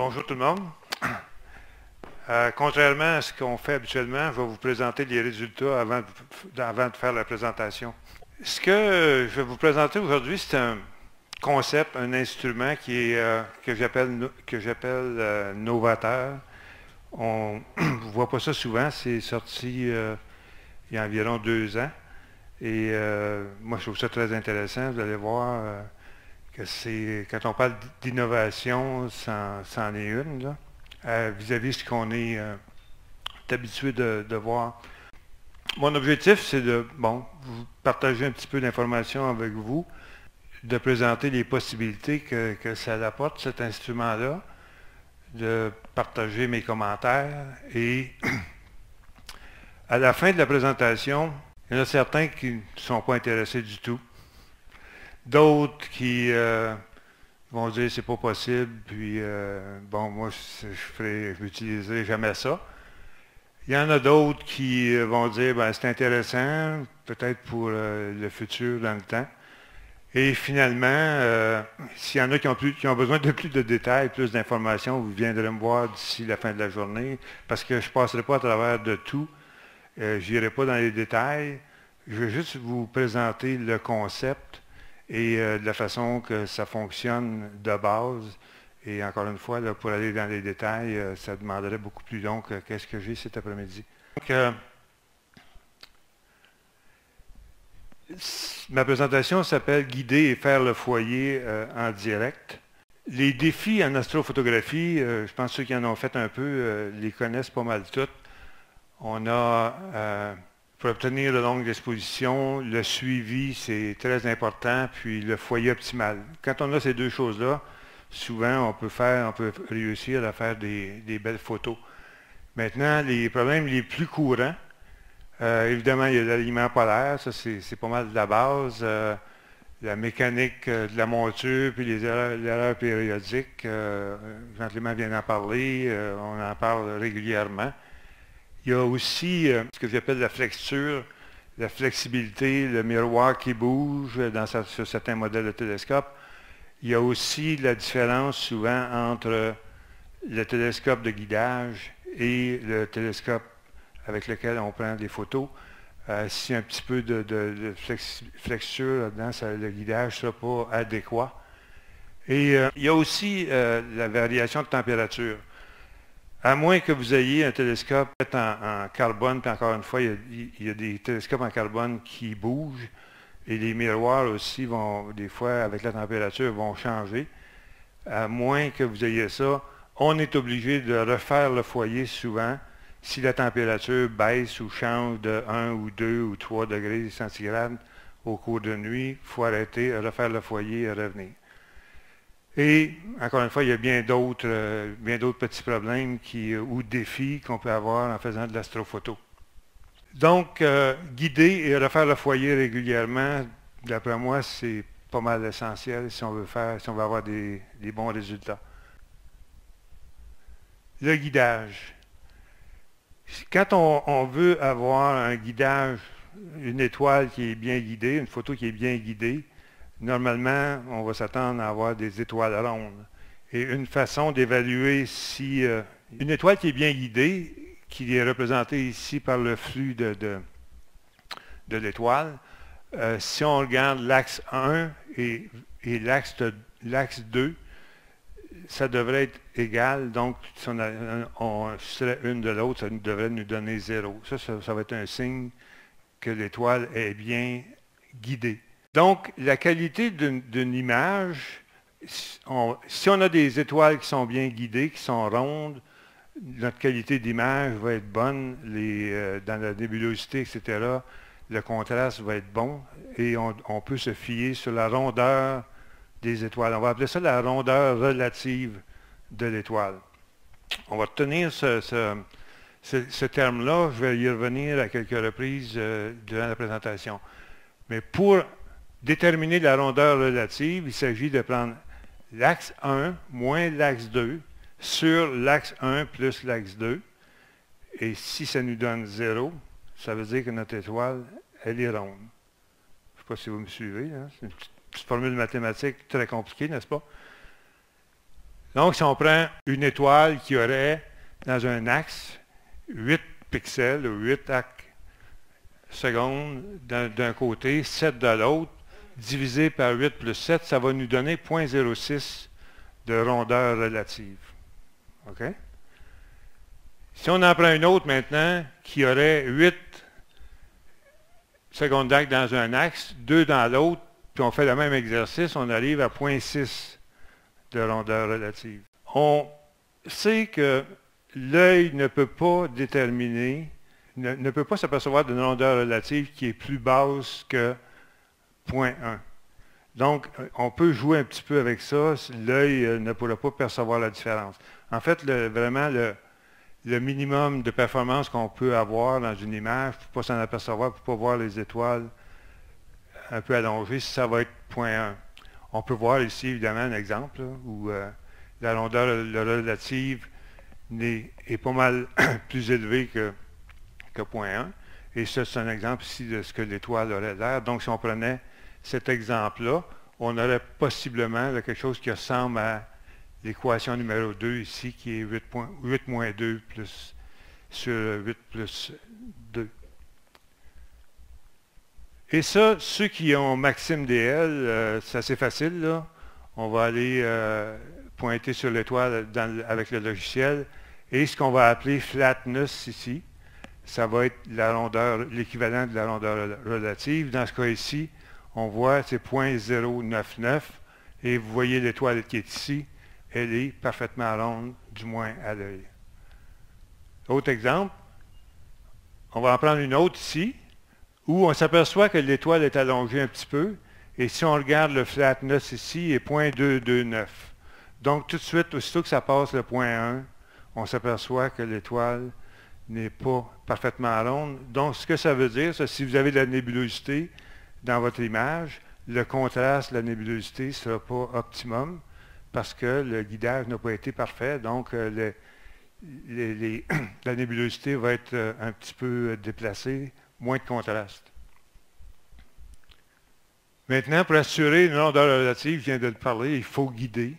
Bonjour tout le monde. Contrairement à ce qu'on fait habituellement, je vais vous présenter les résultats avant de faire la présentation. Ce que je vais vous présenter aujourd'hui, c'est un concept, un instrument que j'appelle novateur. On ne voit pas ça souvent, c'est sorti il y a environ 2 ans. Et moi, je trouve ça très intéressant. Vous allez voir que quand on parle d'innovation, c'en est une, là, vis-à-vis ce qu'on est habitué de voir. Mon objectif, c'est de vous partager un petit peu d'informations avec vous, de présenter les possibilités que ça apporte, cet instrument-là, de partager mes commentaires et à la fin de la présentation, il y en a certains qui ne sont pas intéressés du tout. D'autres qui vont dire c'est pas possible, puis moi je n'utiliserai jamais ça. Il y en a d'autres qui vont dire c'est intéressant, peut-être pour le futur dans le temps. Et finalement, s'il y en a qui ont besoin de plus de détails, plus d'informations, vous viendrez me voir d'ici la fin de la journée, parce que je ne passerai pas à travers de tout. Je n'irai pas dans les détails. Je vais juste vous présenter le concept et de la façon que ça fonctionne de base. Et encore une fois, là, pour aller dans les détails, ça demanderait beaucoup plus long que qu'est-ce que j'ai cet après-midi. Donc, ma présentation s'appelle « Guider et faire le foyer en direct ». Les défis en astrophotographie, je pense que ceux qui en ont fait un peu les connaissent pas mal toutes. On a, pour obtenir de longues expositions, le suivi, c'est très important, puis le foyer optimal. Quand on a ces deux choses-là, souvent, on peut réussir à faire des belles photos. Maintenant, les problèmes les plus courants, évidemment, il y a l'alignement polaire, ça c'est pas mal de la base. La mécanique de la monture, puis les erreurs périodiques, Jean Clément vient d'en parler, on en parle régulièrement. Il y a aussi ce que j'appelle la flexure, la flexibilité, le miroir qui bouge sur certains modèles de télescope. Il y a aussi la différence souvent entre le télescope de guidage et le télescope avec lequel on prend des photos. Si un petit peu de flexure là-dedans, le guidage ne sera pas adéquat. Et il y a aussi la variation de température. À moins que vous ayez un télescope en carbone, puis encore une fois, il y a des télescopes en carbone qui bougent, et les miroirs aussi vont, des fois, avec la température, vont changer. À moins que vous ayez ça, on est obligé de refaire le foyer souvent si la température baisse ou change de 1 ou 2 ou 3 degrés centigrades au cours de nuit. Il faut arrêter, refaire le foyer et revenir. Et, encore une fois, il y a bien d'autres petits problèmes ou défis qu'on peut avoir en faisant de l'astrophoto. Donc, guider et refaire le foyer régulièrement, d'après moi, c'est pas mal essentiel si on veut avoir des bons résultats. Le guidage. Quand on veut avoir un guidage, une étoile qui est bien guidée, une photo qui est bien guidée, normalement, on va s'attendre à avoir des étoiles rondes. Et une façon d'évaluer si une étoile qui est bien guidée, qui est représentée ici par le flux de l'étoile, si on regarde l'axe 1 et l'axe 2, ça devrait être égal. Donc, si on serait une de l'autre, ça devrait nous donner 0. Ça va être un signe que l'étoile est bien guidée. Donc, la qualité d'une image, si on a des étoiles qui sont bien guidées, qui sont rondes, notre qualité d'image va être bonne, dans la nébulosité, etc., le contraste va être bon et on peut se fier sur la rondeur des étoiles. On va appeler ça la rondeur relative de l'étoile. On va retenir ce terme-là, je vais y revenir à quelques reprises durant la présentation. Mais pour déterminer la rondeur relative, il s'agit de prendre l'axe 1 moins l'axe 2 sur l'axe 1 plus l'axe 2. Et si ça nous donne 0, ça veut dire que notre étoile, elle est ronde. Je ne sais pas si vous me suivez. Hein? C'est une petite formule mathématique très compliquée, n'est-ce pas? Donc, si on prend une étoile qui aurait, dans un axe, 8 pixels ou 8 arcs secondes d'un côté, 7 de l'autre, divisé par 8 plus 7, ça va nous donner 0,06 de rondeur relative. OK? Si on en prend une autre maintenant, qui aurait 8 secondes d'acte dans un axe, 2 dans l'autre, puis on fait le même exercice, on arrive à 0,6 de rondeur relative. On sait que l'œil ne peut pas déterminer, ne peut pas s'apercevoir d'une rondeur relative qui est plus basse que 0,1. Donc, on peut jouer un petit peu avec ça. L'œil ne pourra pas percevoir la différence. En fait, vraiment, le minimum de performance qu'on peut avoir dans une image, pour ne pas s'en apercevoir, pour ne pas voir les étoiles un peu allongées, ça va être 0,1. On peut voir ici, évidemment, un exemple là, où la rondeur relative est pas mal plus élevée que 0,1. Et ça, c'est un exemple ici de ce que l'étoile aurait l'air. Donc, si on prenait cet exemple-là, on aurait possiblement quelque chose qui ressemble à l'équation numéro 2 ici, qui est 8 moins 2 plus sur 8 plus 2. Et ça, ceux qui ont maxime DL, c'est assez facile, là. On va aller pointer sur l'étoile avec le logiciel. Et ce qu'on va appeler flatness ici, ça va être la rondeur, l'équivalent de la rondeur relative. Dans ce cas ici, on voit c'est 0,099 et vous voyez l'étoile qui est ici, elle est parfaitement ronde, du moins à l'œil. Autre exemple, on va en prendre une autre ici, où on s'aperçoit que l'étoile est allongée un petit peu, et si on regarde le flatness ici, il est 0,229. Donc tout de suite, aussitôt que ça passe le 0,1, on s'aperçoit que l'étoile n'est pas parfaitement ronde. Donc ce que ça veut dire, c'est si vous avez de la nébulosité dans votre image, le contraste de la nébulosité ne sera pas optimum parce que le guidage n'a pas été parfait. Donc la nébulosité va être un petit peu déplacée, moins de contraste. Maintenant, pour assurer une rondeur relative, je viens de le parler, il faut guider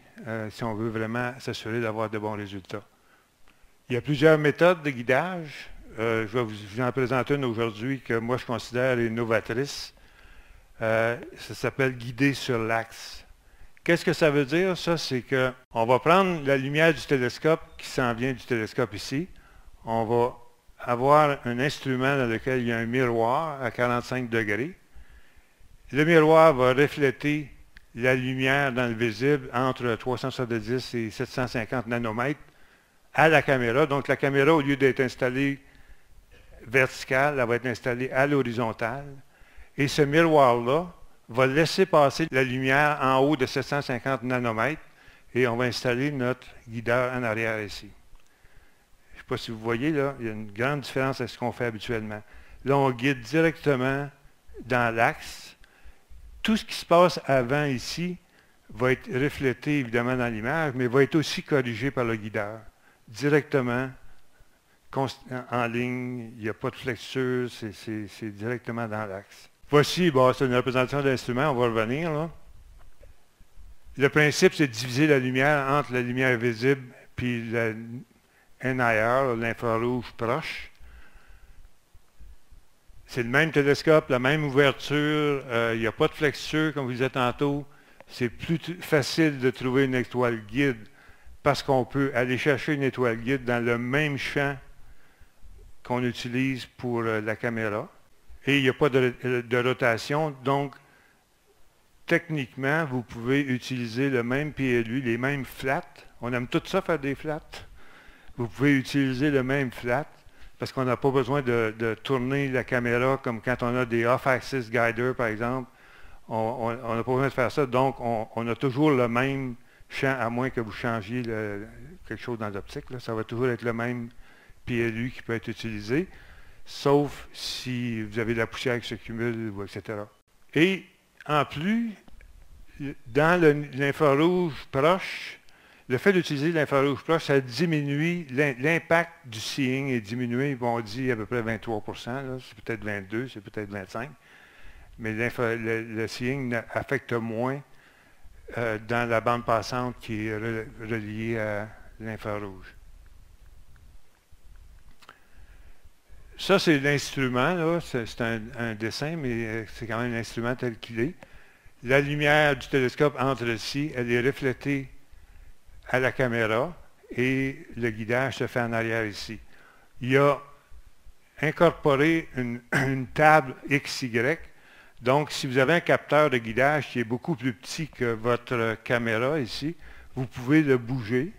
si on veut vraiment s'assurer d'avoir de bons résultats. Il y a plusieurs méthodes de guidage. Je vais vous en présenter une aujourd'hui que moi je considère novatrice. Ça s'appelle guider sur l'axe. Qu'est-ce que ça veut dire? Ça, c'est qu'on va prendre la lumière du télescope qui s'en vient du télescope ici. On va avoir un instrument dans lequel il y a un miroir à 45 degrés. Le miroir va refléter la lumière dans le visible entre 370 et 750 nanomètres à la caméra. Donc la caméra, au lieu d'être installée verticale, elle va être installée à l'horizontale. Et ce miroir-là va laisser passer la lumière en haut de 750 nanomètres et on va installer notre guideur en arrière ici. Je ne sais pas si vous voyez, là, il y a une grande différence avec ce qu'on fait habituellement. Là, on guide directement dans l'axe. Tout ce qui se passe avant ici va être reflété évidemment dans l'image, mais va être aussi corrigé par le guideur. Directement, en ligne, il n'y a pas de flexure, c'est directement dans l'axe. Voici, bon, c'est une représentation de l'instrument, on va revenir là. Le principe, c'est de diviser la lumière entre la lumière visible puis le NIR, l'infrarouge proche. C'est le même télescope, la même ouverture, il n'y a pas de flexure, comme vous disiez tantôt. C'est plus facile de trouver une étoile guide parce qu'on peut aller chercher une étoile guide dans le même champ qu'on utilise pour la caméra. Et il n'y a pas de rotation, donc techniquement, vous pouvez utiliser le même PLU, les mêmes flats. On aime tout ça faire des flats. Vous pouvez utiliser le même flat parce qu'on n'a pas besoin de tourner la caméra comme quand on a des off-axis guiders, par exemple. On n'a pas besoin de faire ça. Donc, on a toujours le même champ, à moins que vous changiez quelque chose dans l'optique. Ça va toujours être le même PLU qui peut être utilisé, sauf si vous avez de la poussière qui se cumule, etc. Et en plus, dans l'infrarouge proche, le fait d'utiliser l'infrarouge proche, ça diminue, l'impact du seeing est diminué, on dit à peu près 23 %, c'est peut-être 22, c'est peut-être 25, mais le seeing affecte moins dans la bande passante qui est reliée à l'infrarouge. Ça, c'est l'instrument, là. C'est un dessin, mais c'est quand même l'instrument tel qu'il est. La lumière du télescope entre ici, elle est reflétée à la caméra et le guidage se fait en arrière ici. Il y a incorporé une table XY. Donc, si vous avez un capteur de guidage qui est beaucoup plus petit que votre caméra ici, vous pouvez le bouger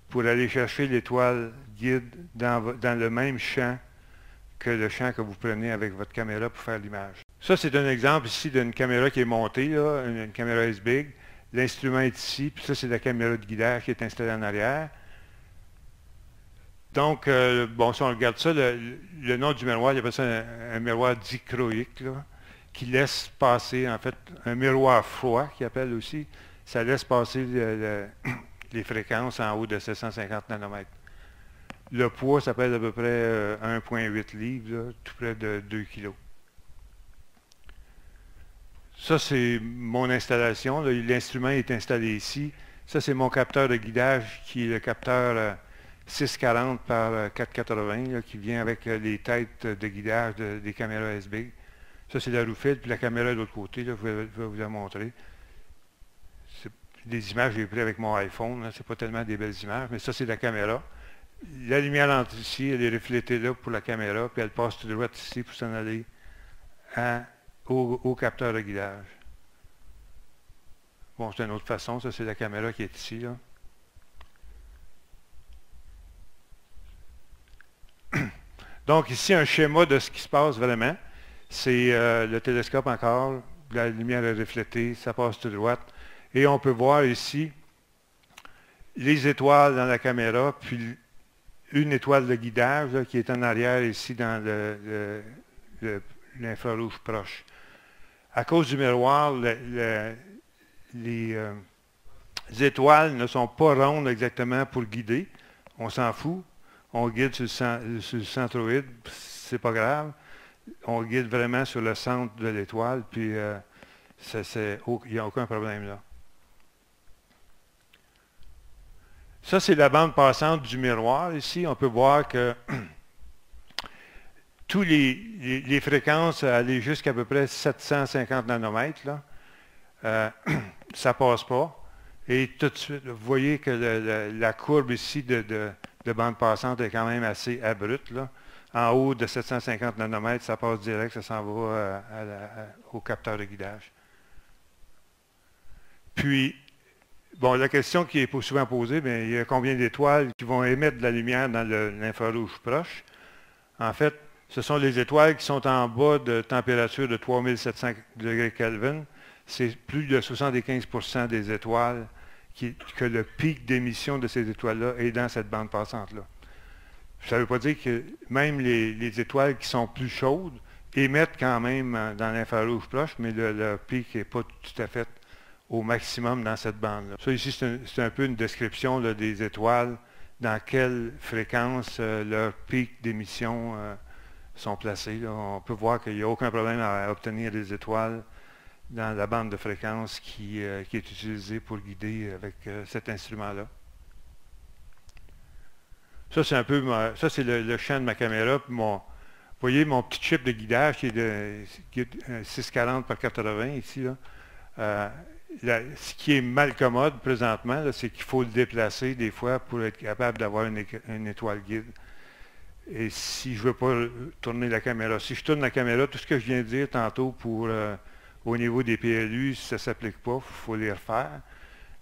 pour aller chercher l'étoile guide dans le même champ que le champ que vous prenez avec votre caméra pour faire l'image. Ça, c'est un exemple ici d'une caméra qui est montée, là, une caméra S-Big. L'instrument est ici, puis ça, c'est la caméra de guidage qui est installée en arrière. Donc, bon, si on regarde ça, le nom du miroir, il appelle ça un miroir dichroïque, là, qui laisse passer, en fait, un miroir froid, qui appelle aussi, ça laisse passer les fréquences en haut de 750 nanomètres. Le poids, ça pèse à peu près 1,8 livres, là, tout près de 2 kilos. Ça, c'est mon installation. L'instrument est installé ici. Ça, c'est mon capteur de guidage, qui est le capteur 640 par 480, là, qui vient avec les têtes de guidage des caméras S-Big. Ça, c'est la roue fil, puis la caméra de l'autre côté, là, je vais vous la montrer. Des images que j'ai prises avec mon iPhone, c'est pas tellement des belles images, mais ça, c'est la caméra. La lumière entre ici, elle est reflétée là pour la caméra, puis elle passe tout droit ici pour s'en aller au capteur de guidage. Bon, c'est une autre façon, ça, c'est la caméra qui est ici, là. Donc, ici, un schéma de ce qui se passe vraiment. C'est le télescope encore, la lumière est reflétée, ça passe tout droit. Et on peut voir ici les étoiles dans la caméra, puis une étoile de guidage là, qui est en arrière ici dans l'infrarouge proche. À cause du miroir, les étoiles ne sont pas rondes exactement pour guider. On s'en fout. On guide sur le centroïde, c'est pas grave. On guide vraiment sur le centre de l'étoile, puis il n'y a aucun problème là. Ça, c'est la bande passante du miroir ici. On peut voir que tous les fréquences allaient jusqu'à peu près 750 nanomètres. Là. Ça ne passe pas. Et tout de suite, vous voyez que la courbe ici de bande passante est quand même assez abrupte. Là. En haut de 750 nanomètres, ça passe direct, ça s'en va au capteur de guidage. Puis, bon, la question qui est souvent posée, bien, il y a combien d'étoiles qui vont émettre de la lumière dans l'infrarouge proche? En fait, ce sont les étoiles qui sont en bas de température de 3700 degrés Kelvin. C'est plus de 75% des étoiles que le pic d'émission de ces étoiles-là est dans cette bande passante-là. Ça ne veut pas dire que même les étoiles qui sont plus chaudes émettent quand même dans l'infrarouge proche, mais le pic n'est pas tout à fait au maximum dans cette bande-là. Ça ici, c'est un peu une description là, des étoiles, dans quelle fréquence leurs pics d'émission sont placés. Là. On peut voir qu'il n'y a aucun problème à obtenir des étoiles dans la bande de fréquence qui est utilisée pour guider avec cet instrument-là. Ça, c'est un peu ça, c'est le champ de ma caméra. Puis vous voyez mon petit chip de guidage qui est 640 par 80 ici. Là. Ce qui est mal commode présentement, c'est qu'il faut le déplacer des fois pour être capable d'avoir une étoile guide. Et si je ne veux pas tourner la caméra, si je tourne la caméra, tout ce que je viens de dire tantôt au niveau des PLU, ça ne s'applique pas, il faut les refaire.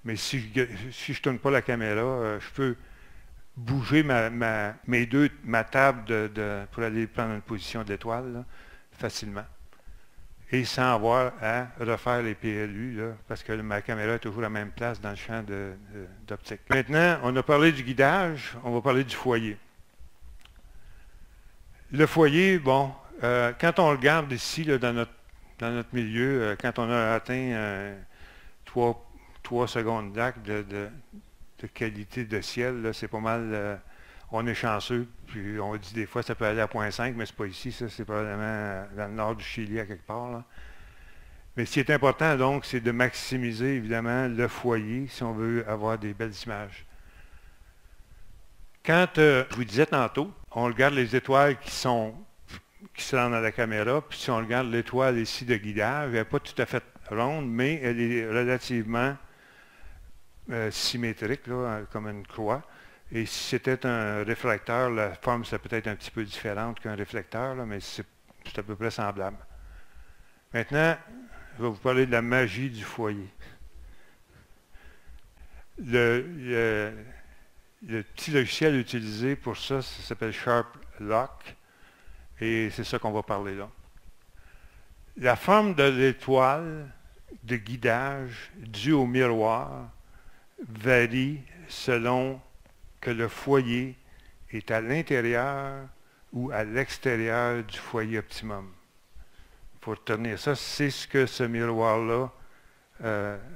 Mais si je ne tourne pas la caméra, je peux bouger ma table pour aller prendre une position d'étoile facilement. Et sans avoir à refaire les PLU, là, parce que ma caméra est toujours à la même place dans le champ d'optique. Maintenant, on a parlé du guidage, on va parler du foyer. Le foyer, bon, quand on regarde ici, là, dans notre milieu, quand on a atteint 3 secondes d'acte de qualité de ciel, c'est pas mal, on est chanceux, puis on dit des fois ça peut aller à 0,5, mais c'est pas ici, ça c'est probablement dans le nord du Chili à quelque part. Là. Mais ce qui est important, donc, c'est de maximiser, évidemment, le foyer si on veut avoir des belles images. Quand, je vous disais tantôt, on regarde les étoiles qui se rendent à la caméra, puis si on regarde l'étoile ici de guidage, elle n'est pas tout à fait ronde, mais elle est relativement symétrique, là, comme une croix. Et si c'était un réfracteur, la forme serait peut-être un petit peu différente qu'un réflecteur, là, mais c'est à peu près semblable. Maintenant, je vais vous parler de la magie du foyer. Le petit logiciel utilisé pour ça, ça s'appelle Sharp Lock, et c'est ça qu'on va parler là. La forme de l'étoile de guidage due au miroir varie selon que le foyer est à l'intérieur ou à l'extérieur du foyer optimum. Il faut retenir ça, c'est ce que ce miroir-là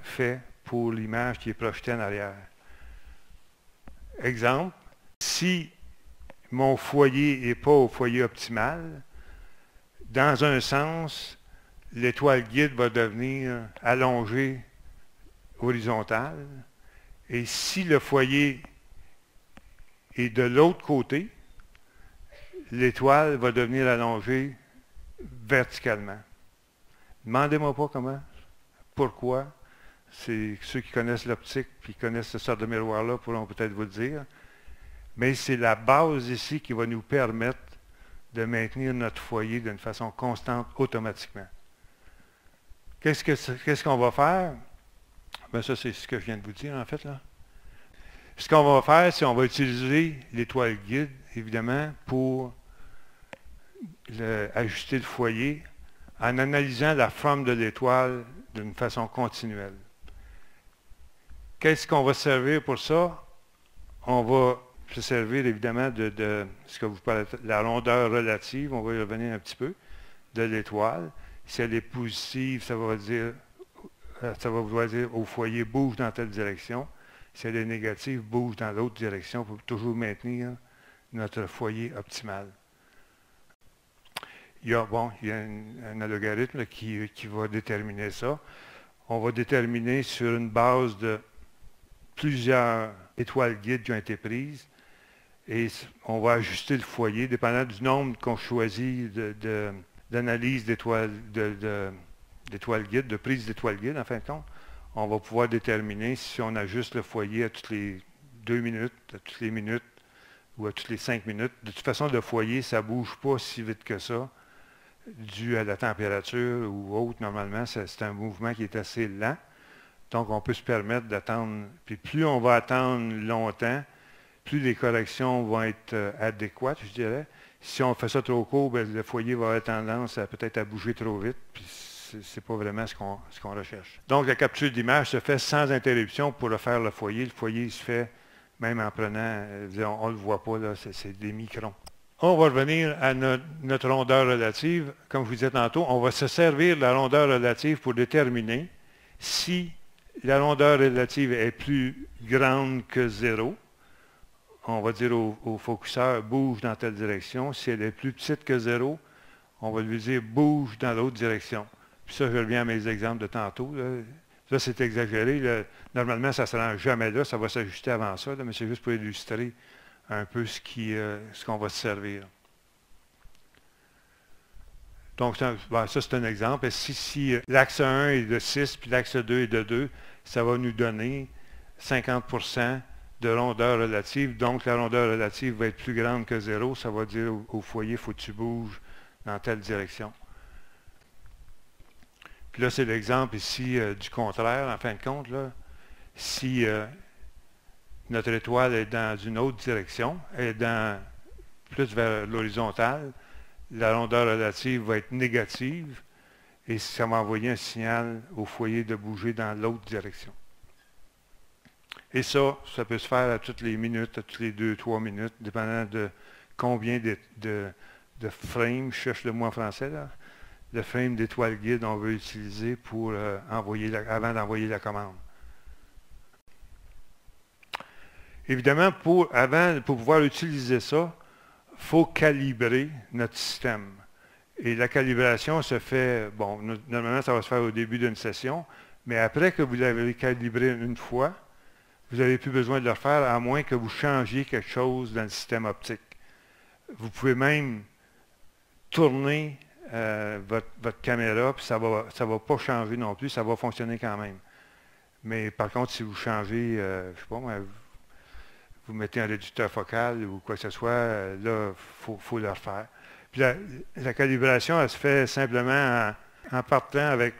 fait pour l'image qui est projetée en arrière. Exemple, si mon foyer n'est pas au foyer optimal, dans un sens, l'étoile guide va devenir allongée horizontale. Et si le foyer est de l'autre côté, l'étoile va devenir allongée verticalement. Demandez-moi pas comment, pourquoi. C'est ceux qui connaissent l'optique et qui connaissent ce sort de miroir-là pourront peut-être vous le dire. Mais c'est la base ici qui va nous permettre de maintenir notre foyer d'une façon constante automatiquement. Qu'est-ce qu'on va faire? Bien, ça, c'est ce que je viens de vous dire, en fait, là. Ce qu'on va faire, c'est qu'on va utiliser l'étoile guide, évidemment, pour ajuster le foyer en analysant la forme de l'étoile d'une façon continuelle. Qu'est-ce qu'on va servir pour ça? On va se servir évidemment de ce que vous parlez, la rondeur relative, on va y revenir un petit peu, de l'étoile. Si elle est positive, ça va vouloir dire au foyer bouge dans telle direction. Si elle est négative, bouge dans l'autre direction pour toujours maintenir notre foyer optimal. Il y a un algorithme qui va déterminer ça. On va déterminer sur une base de plusieurs étoiles guides qui ont été prises et on va ajuster le foyer dépendant du nombre qu'on choisit d'analyse d'étoiles guides, de prise d'étoiles guides en fin de compte. On va pouvoir déterminer si on ajuste le foyer à toutes les 2 minutes, à toutes les minutes ou à toutes les 5 minutes. De toute façon, le foyer, ça ne bouge pas si vite que ça, dû à la température ou autre. Normalement, c'est un mouvement qui est assez lent. Donc, on peut se permettre d'attendre. Puis plus on va attendre longtemps, plus les corrections vont être adéquates, je dirais. Si on fait ça trop court, bien, le foyer va avoir tendance à peut-être à bouger trop vite. Puis c'est pas vraiment ce qu'on recherche. Donc, la capture d'image se fait sans interruption pour refaire le foyer. Le foyer se fait même en prenant, on ne le voit pas, là, c'est des microns. On va revenir à notre rondeur relative. Comme je vous disais tantôt, on va se servir de la rondeur relative pour déterminer si la rondeur relative est plus grande que 0. On va dire au focuseur, bouge dans telle direction. Si elle est plus petite que 0, on va lui dire, bouge dans l'autre direction. Puis ça, je reviens à mes exemples de tantôt. Là. Ça, c'est exagéré. Là. Normalement, ça ne se rend jamais là. Ça va s'ajuster avant ça. Là, mais c'est juste pour illustrer un peu ce qu'on va se servir. Donc, ça, c'est un exemple. Et si l'axe 1 est de 6, puis l'axe 2 est de 2, ça va nous donner 50% de rondeur relative. Donc, la rondeur relative va être plus grande que 0. Ça va dire au foyer, il faut que tu bouges dans telle direction. Puis là, c'est l'exemple ici du contraire, en fin de compte. Là. Si notre étoile est dans une autre direction, est plus vers l'horizontale, la rondeur relative va être négative et ça va envoyer un signal au foyer de bouger dans l'autre direction. Et ça peut se faire à toutes les minutes, à toutes les 2-3 minutes, dépendant de combien de frames, je cherche le mot en français, là, de frames d'étoiles guides on veut utiliser pour avant d'envoyer la commande. Évidemment, pour pouvoir utiliser ça, il faut calibrer notre système. Et la calibration se fait, bon, normalement ça va se faire au début d'une session, mais après que vous l'avez calibré une fois, vous n'avez plus besoin de le refaire à moins que vous changiez quelque chose dans le système optique. Vous pouvez même tourner votre caméra, puis ça va pas changer non plus, ça va fonctionner quand même. Mais par contre, si vous changez, je ne sais pas moi, vous mettez un réducteur focal ou quoi que ce soit, là, il faut le refaire. Puis la calibration, elle se fait simplement en partant avec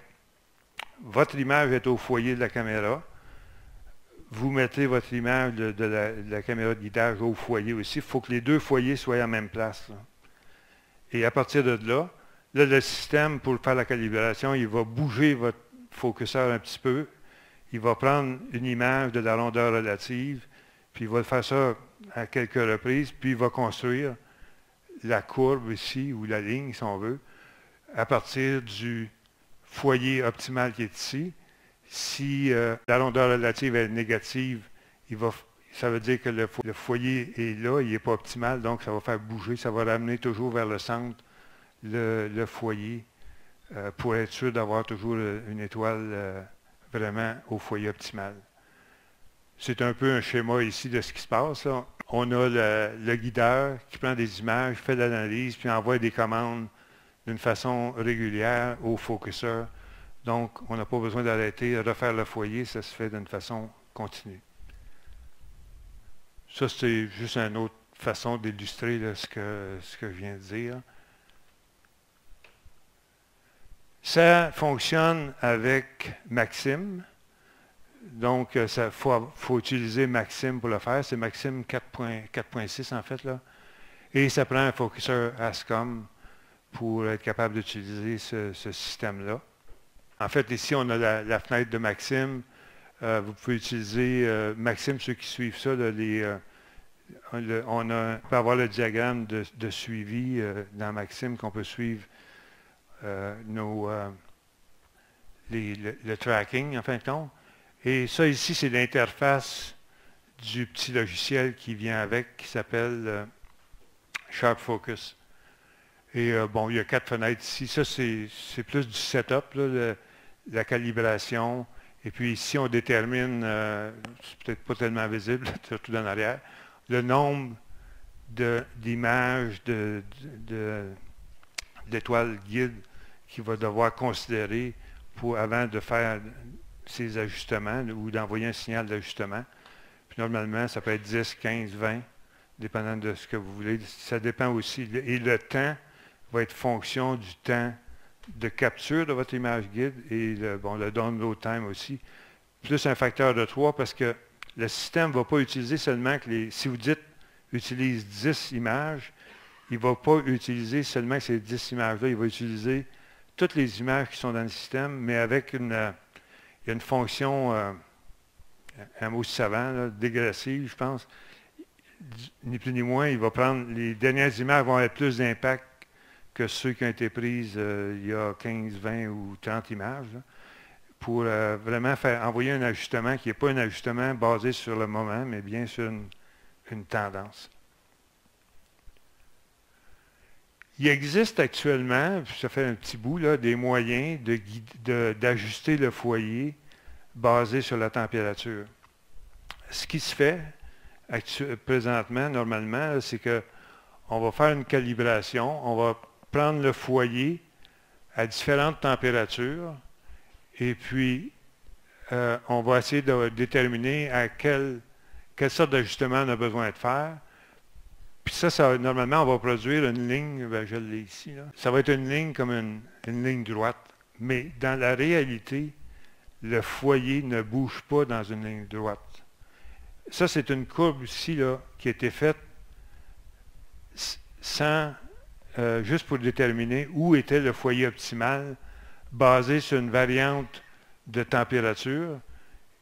votre image est au foyer de la caméra. Vous mettez votre image de la caméra de guidage au foyer aussi. Il faut que les deux foyers soient à la même place, là. Et à partir de là, le système, pour faire la calibration, il va bouger votre focuseur un petit peu. Il va prendre une image de la rondeur relative, puis il va faire ça à quelques reprises, puis il va construire la courbe ici, ou la ligne, si on veut, à partir du foyer optimal qui est ici. Si la rondeur relative est négative, ça veut dire que le foyer est là, il n'est pas optimal, donc ça va faire bouger, ça va ramener toujours vers le centre le foyer pour être sûr d'avoir toujours une étoile vraiment au foyer optimal. C'est un peu un schéma ici de ce qui se passe, là. On a le guideur qui prend des images, fait de l'analyse, puis envoie des commandes d'une façon régulière au focuseur. Donc, on n'a pas besoin d'arrêter, refaire le foyer, ça se fait d'une façon continue. Ça, c'est juste une autre façon d'illustrer ce que je viens de dire. Ça fonctionne avec Maxim. Donc, il faut utiliser Maxim pour le faire. C'est Maxim 4.6 en fait, là. Et ça prend un focuseur ASCOM pour être capable d'utiliser ce système-là. En fait, ici, on a la fenêtre de Maxim. Vous pouvez utiliser Maxim, ceux qui suivent ça, là, on peut avoir le diagramme de suivi dans Maxim qu'on peut suivre le tracking, en fin de compte. Et ça ici, c'est l'interface du petit logiciel qui vient avec, qui s'appelle Sharp Focus. Et bon, il y a 4 fenêtres ici. Ça, c'est plus du setup, là, la calibration. Et puis ici, on détermine, c'est peut-être pas tellement visible, surtout dans l'arrière, le nombre d'images d'étoiles guides qu'il va devoir considérer avant de faire ces ajustements ou d'envoyer un signal d'ajustement. Puis normalement, ça peut être 10, 15, 20, dépendant de ce que vous voulez. Ça dépend aussi. Et le temps va être fonction du temps de capture de votre image guide et le download time aussi, plus un facteur de 3 parce que le système ne va pas utiliser seulement si vous dites utilise 10 images, il ne va pas utiliser seulement ces 10 images-là, il va utiliser toutes les images qui sont dans le système, mais avec il y a une fonction, un mot savant, là, dégressive, je pense, ni plus ni moins, il va prendre, les dernières images vont avoir plus d'impact que ceux qui ont été prises il y a 15, 20 ou 30 images, là, pour vraiment envoyer un ajustement qui n'est pas un ajustement basé sur le moment, mais bien sur une tendance. Il existe actuellement, ça fait un petit bout, là, des moyens d'ajuster le foyer basé sur la température. Ce qui se fait présentement, normalement, c'est qu'on va faire une calibration, on va prendre le foyer à différentes températures et puis on va essayer de déterminer à quelle sorte d'ajustement on a besoin de faire. Puis ça, normalement, on va produire une ligne, je l'ai ici, là. Ça va être une ligne comme une ligne droite. Mais dans la réalité, le foyer ne bouge pas dans une ligne droite. Ça, c'est une courbe ici, là, qui a été faite juste pour déterminer où était le foyer optimal, basé sur une variante de température.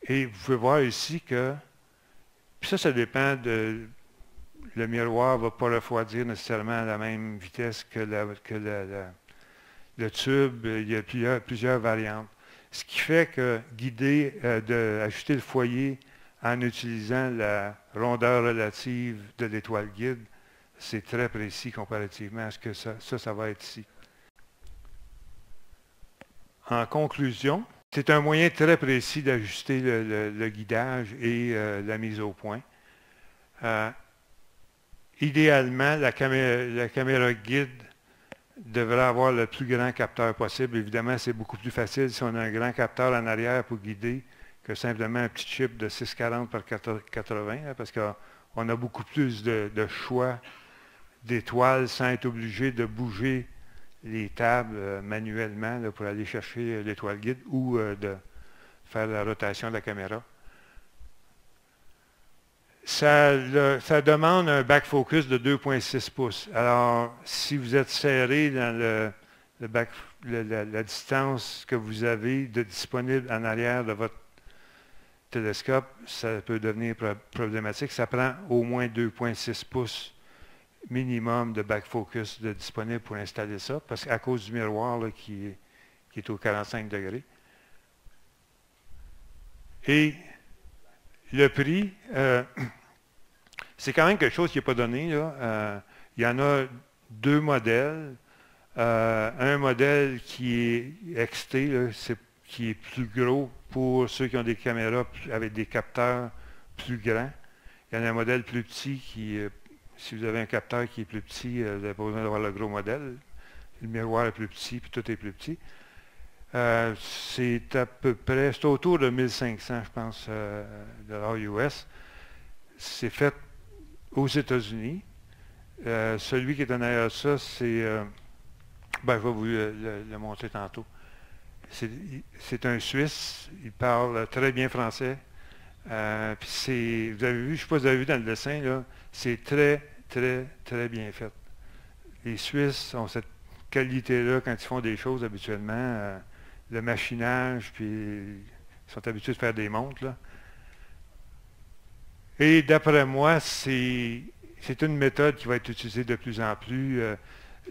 Et vous pouvez voir ici que, puis ça dépend le miroir ne va pas refroidir nécessairement à la même vitesse que le tube. Il y a plusieurs variantes. Ce qui fait que ajuster le foyer en utilisant la rondeur relative de l'étoile guide, c'est très précis comparativement à ce que ça va être ici. En conclusion, c'est un moyen très précis d'ajuster le guidage et la mise au point. Idéalement, la caméra guide devrait avoir le plus grand capteur possible. Évidemment, c'est beaucoup plus facile si on a un grand capteur en arrière pour guider que simplement un petit chip de 640 par 80, parce qu'on a beaucoup plus de choix d'étoiles sans être obligé de bouger les tables manuellement là, pour aller chercher l'étoile guide ou de faire la rotation de la caméra. Ça demande un back focus de 2,6 pouces. Alors, si vous êtes serré dans la distance que vous avez disponible en arrière de votre télescope, ça peut devenir problématique. Ça prend au moins 2,6 pouces minimum de back focus disponible pour installer ça, parce qu'à cause du miroir là, qui est au 45 degrés. Et le prix, c'est quand même quelque chose qui n'est pas donné. Là. Il y en a deux modèles. Un modèle qui est XT, là, qui est plus gros pour ceux qui ont des caméras avec des capteurs plus grands. Il y en a un modèle plus petit qui, si vous avez un capteur qui est plus petit, vous n'avez pas besoin d'avoir le gros modèle. Le miroir est plus petit, puis tout est plus petit. C'est à peu près, c'est autour de 1500, je pense, dollars US. C'est fait aux États-Unis. Celui qui est en arrière de ça, c'est, je vais vous le montrer tantôt. C'est un Suisse, il parle très bien français. Puis vous avez vu, je ne sais pas si vous avez vu dans le dessin, là, c'est très, très, très bien fait. Les Suisses ont cette qualité-là quand ils font des choses habituellement. Le machinage, puis ils sont habitués de faire des montres. Là. Et d'après moi, c'est une méthode qui va être utilisée de plus en plus.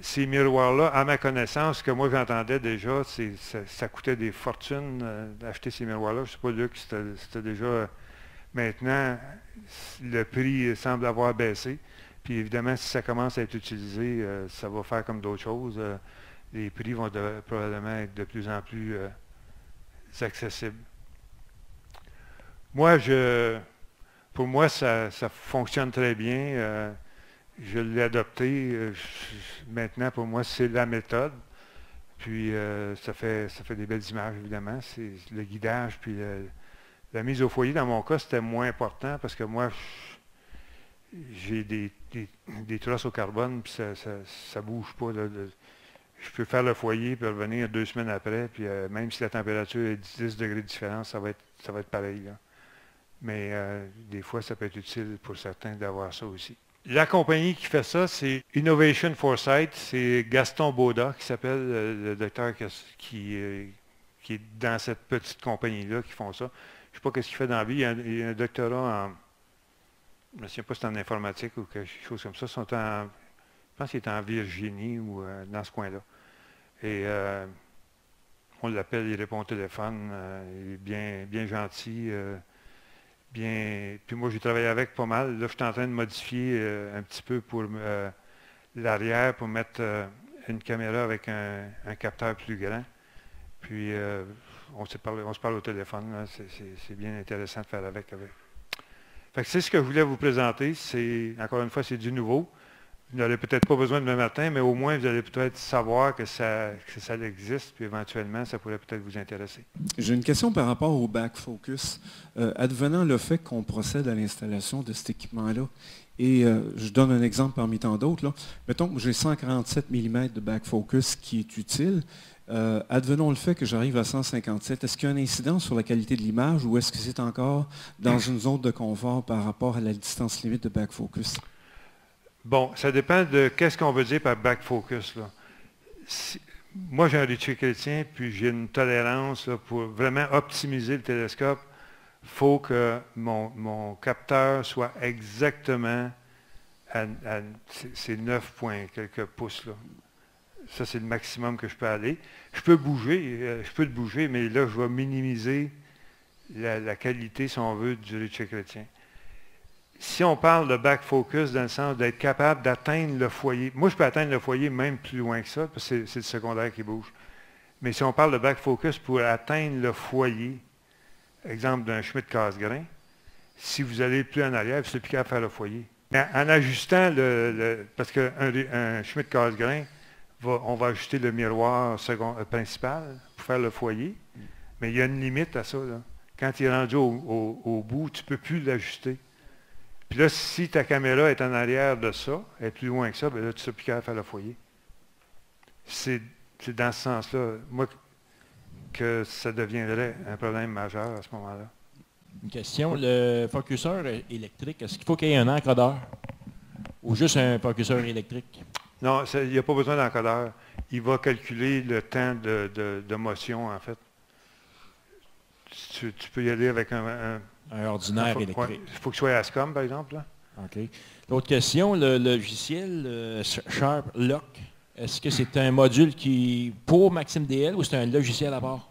Ces miroirs-là, à ma connaissance, ce que moi j'entendais déjà, ça coûtait des fortunes d'acheter ces miroirs-là. Je ne sais pas, Luc, c'était déjà... Maintenant, le prix semble avoir baissé. Puis évidemment, si ça commence à être utilisé, ça va faire comme d'autres choses. Les prix vont probablement être de plus en plus accessibles. Moi, pour moi, ça fonctionne très bien. Je l'ai adopté. Maintenant, pour moi, c'est la méthode. Puis, ça fait des belles images, évidemment. C'est le guidage, puis la mise au foyer, dans mon cas, c'était moins important parce que moi, j'ai des trosses au carbone, puis ça bouge pas. Je peux faire le foyer, puis revenir 2 semaines après, puis même si la température est 10 degrés de différence, ça va être pareil. Là. Mais des fois, ça peut être utile pour certains d'avoir ça aussi. La compagnie qui fait ça, c'est Innovation Foresight. C'est Gaston Baudat qui s'appelle, le docteur qui est dans cette petite compagnie-là qui font ça. Je ne sais pas ce qu'il fait dans la vie. Il a un doctorat en... Je ne sais pas si c'est en informatique ou quelque chose comme ça. Je pense qu'il est en Virginie ou dans ce coin-là. Et on l'appelle, il répond au téléphone. Il est bien gentil. Puis moi, j'ai travaillé avec pas mal. Là, je suis en train de modifier un petit peu pour l'arrière pour mettre une caméra avec un capteur plus grand. Puis on se parle au téléphone. C'est bien intéressant de faire avec. Fait que c'est ce que je voulais vous présenter. Encore une fois, c'est du nouveau. Vous n'aurez peut-être pas besoin demain matin, mais au moins vous allez peut-être savoir que ça existe, puis éventuellement, ça pourrait peut-être vous intéresser. J'ai une question par rapport au back focus. Advenant le fait qu'on procède à l'installation de cet équipement-là, et je donne un exemple parmi tant d'autres. Là. Mettons que j'ai 147 mm de back focus qui est utile. Advenons le fait que j'arrive à 157, est-ce qu'il y a un incident sur la qualité de l'image ou est-ce que c'est encore dans une zone de confort par rapport à la distance limite de back focus? Bon, ça dépend de qu'est-ce qu'on veut dire par back focus. Là. Moi, j'ai un Ritchie Chrétien, puis j'ai une tolérance là, pour vraiment optimiser le télescope. Il faut que mon capteur soit exactement c'est 9 points quelques pouces. Là. Ça, c'est le maximum que je peux aller. Je peux le bouger, mais là, je vais minimiser la qualité, si on veut, du Ritchie Chrétien. Si on parle de back focus dans le sens d'être capable d'atteindre le foyer, moi je peux atteindre le foyer même plus loin que ça, parce que c'est le secondaire qui bouge. Mais si on parle de back focus pour atteindre le foyer, exemple d'un chemin de casse-grain, si vous allez plus en arrière, vous êtes plus capable de faire le foyer. En ajustant parce qu'un chemin de casse-grain, on va ajuster le miroir principal pour faire le foyer, mais il y a une limite à ça, là. Quand il est rendu au bout, tu ne peux plus l'ajuster. Puis là, si ta caméra est en arrière de ça, elle est plus loin que ça, bien là, tu ne seras plus capable de faire le foyer. C'est dans ce sens-là, moi, que ça deviendrait un problème majeur à ce moment-là. Une question, le focuseur électrique, est-ce qu'il faut qu'il y ait un encodeur? Ou juste un focuseur électrique? Non, il n'y a pas besoin d'encodeur. Il va calculer le temps de motion, en fait. Tu peux y aller avec un ordinaire électrique. Ouais, il faut que ce soit ASCOM, par exemple. Là. OK. L'autre question, le logiciel Sharp Lock, est-ce que c'est un module qui pour Maxime DL ou c'est un logiciel à part?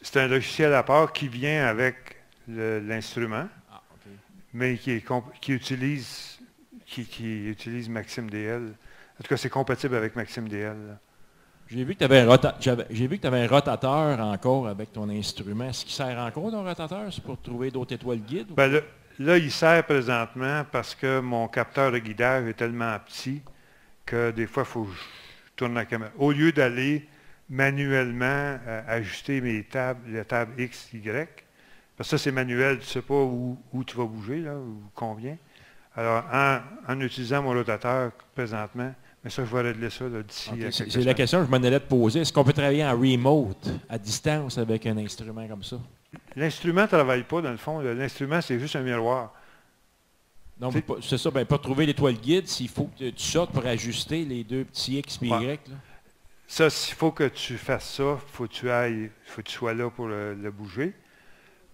C'est un logiciel à part qui vient avec l'instrument, mais qui utilise Maxime DL. En tout cas, c'est compatible avec Maxime DL. Là. J'ai vu que tu avais un rotateur encore avec ton instrument. Est-ce qu'il sert encore ton rotateur? C'est pour trouver d'autres étoiles guides? Ben là, il sert présentement parce que mon capteur de guidage est tellement petit que des fois, il faut que je tourne la caméra. Au lieu d'aller manuellement ajuster la table X, Y, parce que ça, c'est manuel, tu ne sais pas où tu vas bouger, là, ou combien. Alors, en utilisant mon rotateur présentement, mais ça, je vais régler ça d'ici. Okay, c'est la question que je m'en allais te poser. Est-ce qu'on peut travailler en remote, à distance, avec un instrument comme ça? L'instrument ne travaille pas, dans le fond. L'instrument, c'est juste un miroir. Non, c'est ça, pas trouver l'étoile guide, s'il faut que tu sortes pour ajuster les deux petits X et Y. Là. Ça, s'il faut que tu fasses ça, il faut que tu sois là pour le bouger.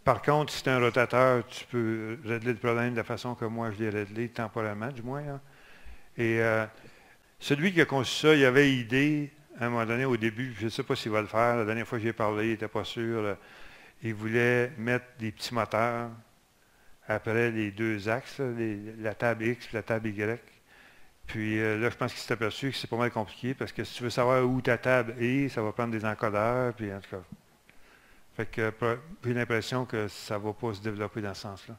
Par contre, si tu as un rotateur, tu peux régler le problème de la façon que moi, je l'ai réglé, temporairement, du moins. Hein. Et celui qui a conçu ça, il avait idée, à un moment donné, au début, je ne sais pas s'il va le faire, la dernière fois que j'ai parlé, il n'était pas sûr. Là, il voulait mettre des petits moteurs après les deux axes, là, la table X et la table Y. Puis là, je pense qu'il s'est aperçu que c'est pas mal compliqué, parce que si tu veux savoir où ta table est, ça va prendre des encodeurs, puis en tout cas. Fait que j'ai l'impression que ça ne va pas se développer dans ce sens-là.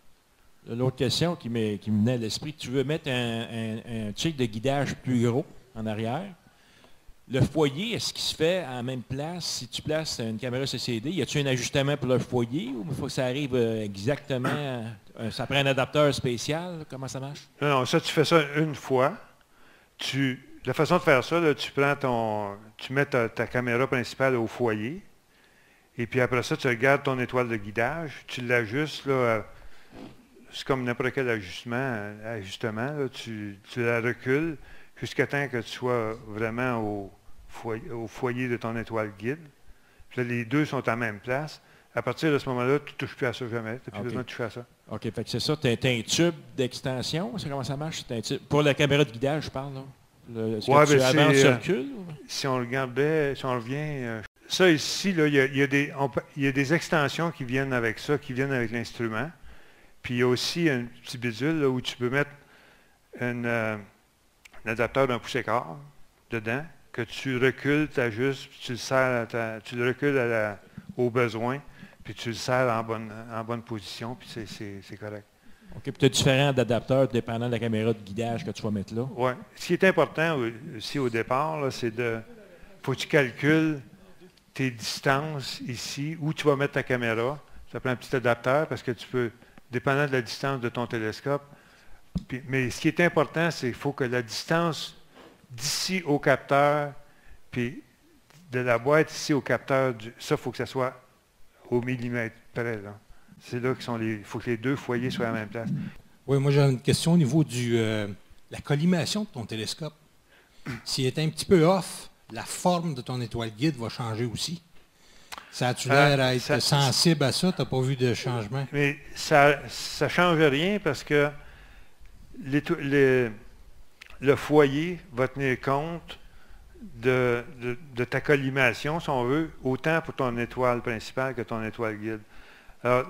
L'autre question qui me venait à l'esprit, tu veux mettre un check de guidage plus gros en arrière. Le foyer, est-ce qu'il se fait à la même place? Si tu places une caméra CCD, y a-t-il un ajustement pour le foyer ou il faut que ça arrive exactement? Ça prend un adapteur spécial? Comment ça marche? Non, ça, tu fais ça une fois. La façon de faire ça, là, tu mets ta caméra principale au foyer. Et puis après ça, tu regardes ton étoile de guidage, tu l'ajustes, là, c'est comme n'importe quel ajustement, là, tu la recules jusqu'à temps que tu sois vraiment au foyer de ton étoile guide. Puis là, les deux sont à la même place. À partir de ce moment-là, tu ne touches plus à ça jamais. Tu n'as plus besoin de toucher à ça. OK, fait que c'est ça. Tu as un tube d'extension. C'est comment ça marche? Pour la caméra de guidage, je parle. Est-ce que tu avances, tu recules? Si on revient... ça ici, là, il y a des extensions qui viennent avec ça, qui viennent avec l'instrument. Puis il y a aussi un petit bidule là, où tu peux mettre un adapteur d'un pouce et quart dedans, que tu recules, tu ajustes, puis tu le serres, tu le recules au besoin, puis tu le serres en bonne position, puis c'est correct. OK, puis tu as différents adapteurs dépendant de la caméra de guidage que tu vas mettre là. Oui. Ce qui est important aussi au départ, c'est faut que tu calcules tes distances ici, où tu vas mettre ta caméra. Ça prend un petit adapteur parce que tu peux, dépendant de la distance de ton télescope. Mais ce qui est important, c'est qu'il faut que la distance d'ici au capteur, puis de la boîte ici au capteur, ça, il faut que ça soit au millimètre près. Là. C'est là il faut que les deux foyers soient à la même place. Oui, moi j'ai une question au niveau de la collimation de ton télescope. S'il est un petit peu off, la forme de ton étoile guide va changer aussi. Ça a-tu l'air à être sensible à ça? Tu n'as pas vu de changement? Mais ça ne change rien parce que le foyer va tenir compte de ta collimation, si on veut, autant pour ton étoile principale que ton étoile guide. Alors,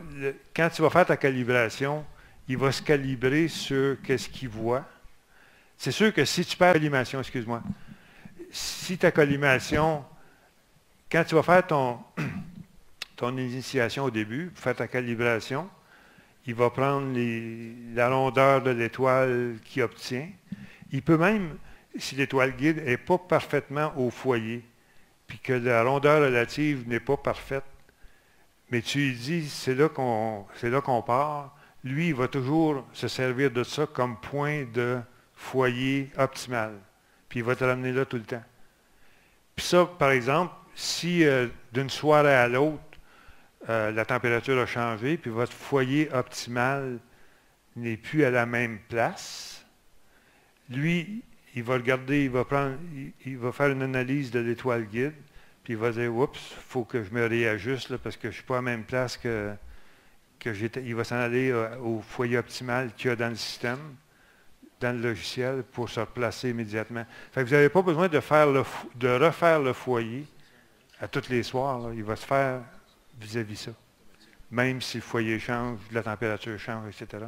quand tu vas faire ta calibration, il va se calibrer sur qu'est-ce qu'il voit. C'est sûr que si tu perds la collimation, excuse-moi, si ta collimation quand tu vas faire ton initiation au début, pour faire ta calibration, il va prendre la rondeur de l'étoile qu'il obtient. Il peut même, si l'étoile guide n'est pas parfaitement au foyer, puis que la rondeur relative n'est pas parfaite, mais tu lui dis, c'est là qu'on part, lui, il va toujours se servir de ça comme point de foyer optimal. Puis il va te ramener là tout le temps. Puis ça, par exemple, si d'une soirée à l'autre, la température a changé, puis votre foyer optimal n'est plus à la même place, lui, il va regarder, il va faire une analyse de l'étoile guide, puis il va dire, oups, il faut que je me réajuste là, parce que je ne suis pas à la même place que j'étais. Il va s'en aller au foyer optimal qu'il y a dans le système, dans le logiciel, pour se replacer immédiatement. Fait que vous n'avez pas besoin de refaire le foyer à tous les soirs. Là. Il va se faire vis-à-vis ça. Même si le foyer change, la température change, etc.